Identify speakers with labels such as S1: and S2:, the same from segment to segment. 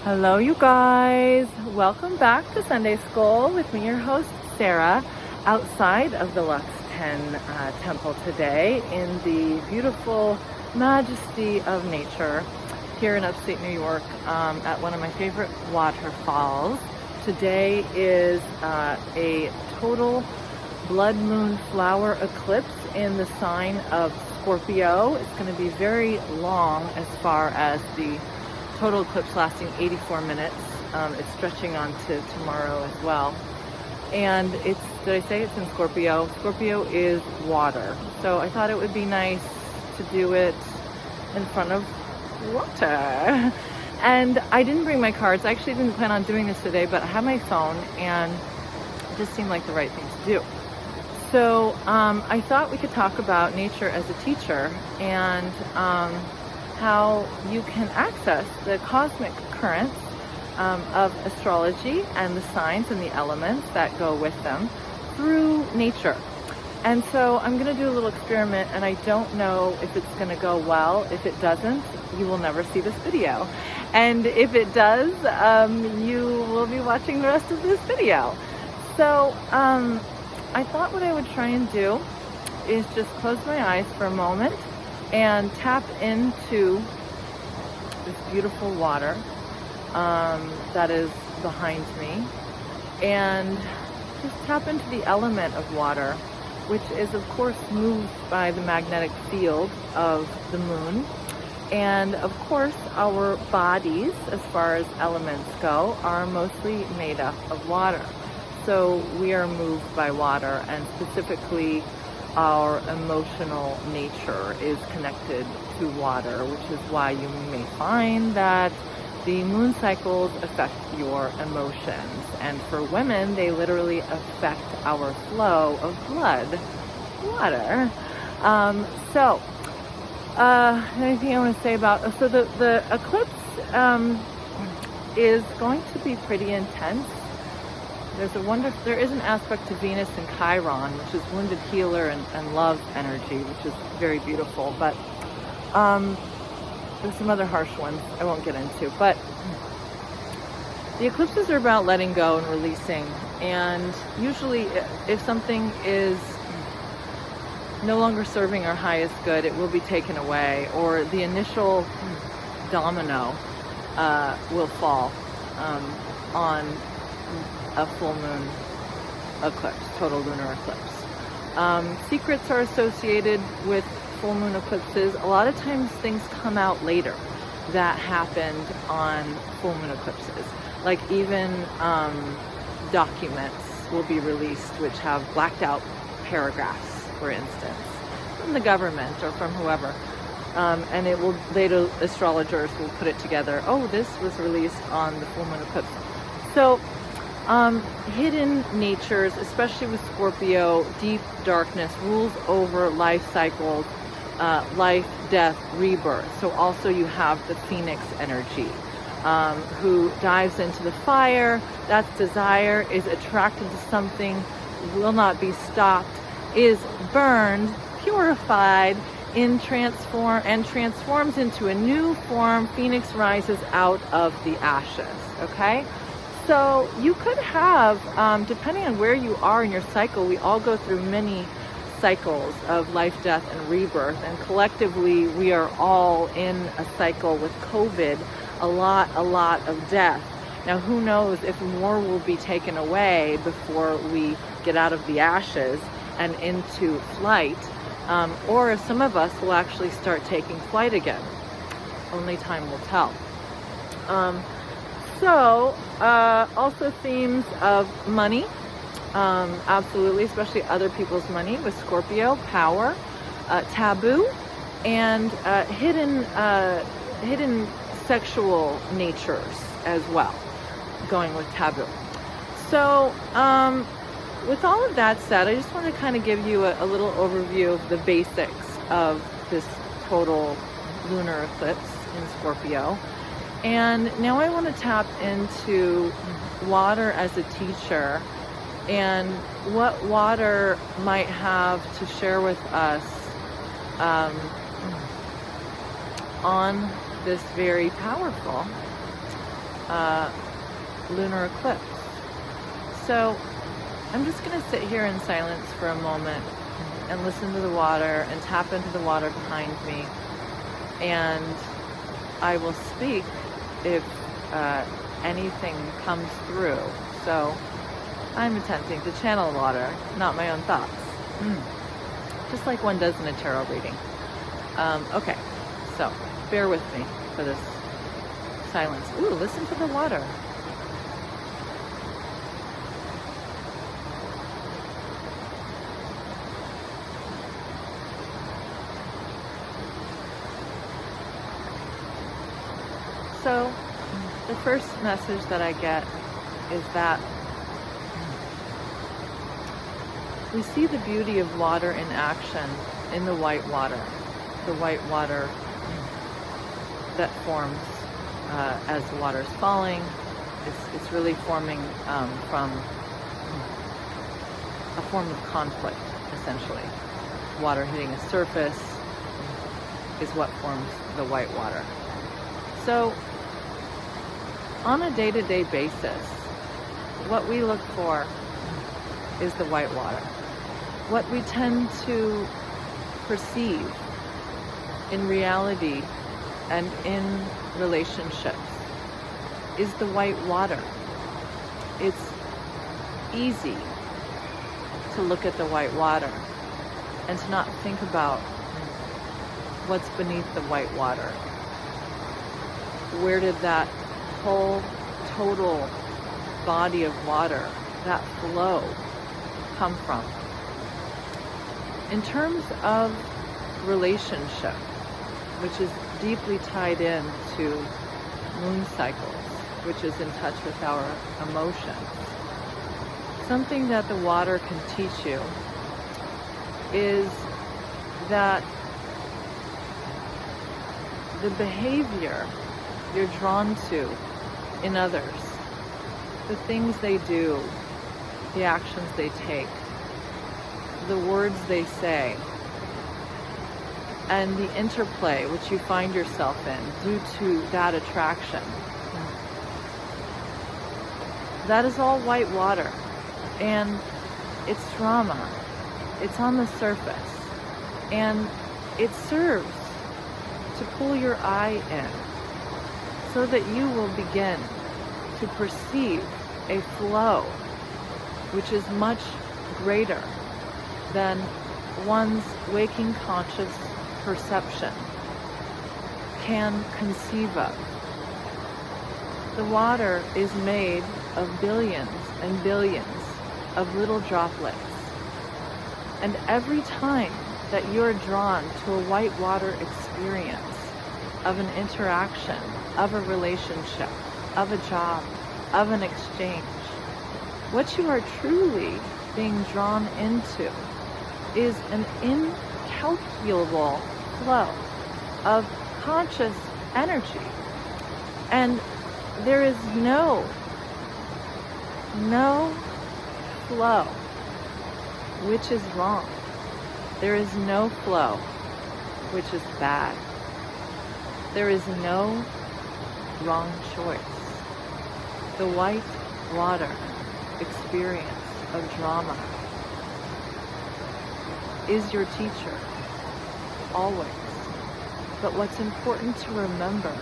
S1: Hello you guys, welcome back to Sunday School with me, your host Sarah, outside of the Lux 10 temple today in the beautiful majesty of nature here in upstate New York at one of my favorite waterfalls. Today is a total blood moon flower eclipse in the sign of Scorpio. It's going to be very long as far as the total eclipse lasting 84 minutes. It's stretching on to tomorrow as well. And did I say it's in Scorpio? Scorpio is water. So I thought it would be nice to do it in front of water. And I didn't bring my cards. I actually didn't plan on doing this today, but I have my phone and it just seemed like the right thing to do. So I thought we could talk about nature as a teacher and how you can access the cosmic currents of astrology and the signs and the elements that go with them through nature. And so I'm going to do a little experiment, and I don't know if it's going to go well. If it doesn't, you will never see this video. And if it does, you will be watching the rest of this video. So I thought what I would try and do is just close my eyes for a moment and tap into this beautiful water that is behind me, and just tap into the element of water, which is of course moved by the magnetic field of the moon. And of course our bodies, as far as elements go, are mostly made up of water. So we are moved by water, and specifically our emotional nature is connected to water, which is why you may find that the moon cycles affect your emotions. And for women, they literally affect our flow of blood, water. Anything I want to say about, so the eclipse is going to be pretty intense. There is an aspect to Venus and Chiron, which is wounded healer and love energy, which is very beautiful. But there's some other harsh ones I won't get into. But the eclipses are about letting go and releasing. And usually if something is no longer serving our highest good, it will be taken away, or the initial domino will fall on a full moon eclipse, total lunar eclipse. Secrets are associated with full moon eclipses. A lot of times things come out later that happened on full moon eclipses. Like even documents will be released which have blacked out paragraphs, for instance, from the government or from whoever. And it will, later astrologers will put it together. Oh, this was released on the full moon eclipse. So hidden natures, especially with Scorpio, deep darkness rules over life cycles, life, death, rebirth. So also you have the Phoenix energy, who dives into the fire. That's desire, is attracted to something, will not be stopped, is burned, purified, transforms into a new form. Phoenix rises out of the ashes, okay? So you could have, depending on where you are in your cycle, we all go through many cycles of life, death, and rebirth. And collectively, we are all in a cycle with COVID, a lot of death. Now, who knows if more will be taken away before we get out of the ashes and into flight, or if some of us will actually start taking flight again. Only time will tell. Also themes of money, absolutely, especially other people's money with Scorpio, power, taboo, and hidden sexual natures as well, going with taboo. So with all of that said, I just want to kind of give you a little overview of the basics of this total lunar eclipse in Scorpio. And now I want to tap into water as a teacher and what water might have to share with us on this very powerful lunar eclipse. So I'm just going to sit here in silence for a moment and listen to the water and tap into the water behind me, and I will speak if anything comes through. So I'm attempting to channel water, not my own thoughts. Just like one does in a tarot reading. Okay, so bear with me for this silence. Ooh, listen to the water. So the first message that I get is that we see the beauty of water in action in the white water. The white water that forms as the water is falling. It's really forming from a form of conflict, essentially. Water hitting a surface is what forms the white water. So on a day-to-day basis, what we look for is the white water. What we tend to perceive in reality and in relationships is the white water. It's easy to look at the white water and to not think about what's beneath the white water. Where did that whole total body of water, that flow, come from? In terms of relationship, which is deeply tied in to moon cycles, which is in touch with our emotions, something that the water can teach you is that the behavior you're drawn to in others, the things they do, the actions they take, the words they say, and the interplay which you find yourself in due to that attraction. That is all white water, and it's drama. It's on the surface, and it serves to pull your eye in so that you will begin to perceive a flow which is much greater than one's waking conscious perception can conceive of. The water is made of billions and billions of little droplets. And every time that you're drawn to a white water experience of an interaction, of a relationship, of a job, of an exchange, what you are truly being drawn into is an incalculable flow of conscious energy. And there is no flow which is wrong. There is no flow which is bad. There is no wrong choice. The white water experience of drama is your teacher, always. But what's important to remember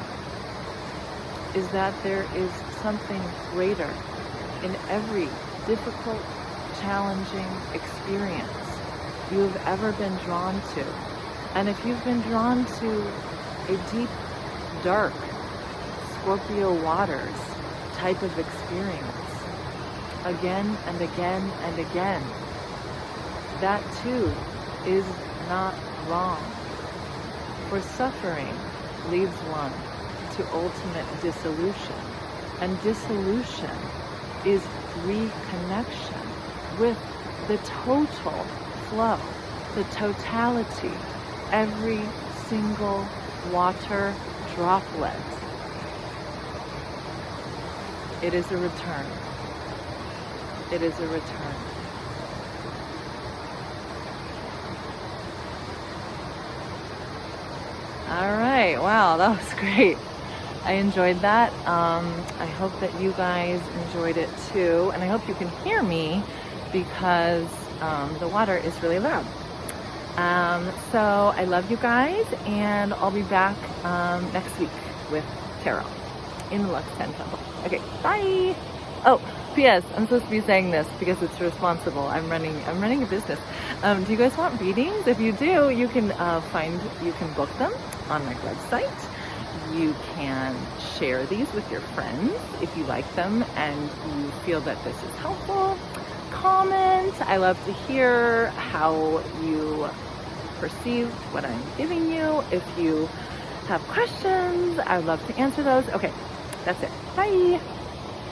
S1: is that there is something greater in every difficult, challenging experience you have ever been drawn to. And if you've been drawn to a deep, dark, Scorpio waters type of experience, again and again and again, that too is not wrong. For suffering leads one to ultimate dissolution, and dissolution is reconnection with the total flow, the totality, every single water droplet. It is a return. It is a return. All right, wow, that was great. I enjoyed that. I hope that you guys enjoyed it too, and I hope you can hear me because the water is really loud. So I love you guys, and I'll be back next week with tarot in the Lux 10 Temple. Okay, bye. Oh, P.S. I'm supposed to be saying this because it's responsible. I'm running a business. Do you guys want readings? If you do, you can book them on my website. You can share these with your friends if you like them and you feel that this is helpful. Comment. I love to hear how you perceived what I'm giving you. If you have questions, I'd love to answer those. Okay, that's it. Bye.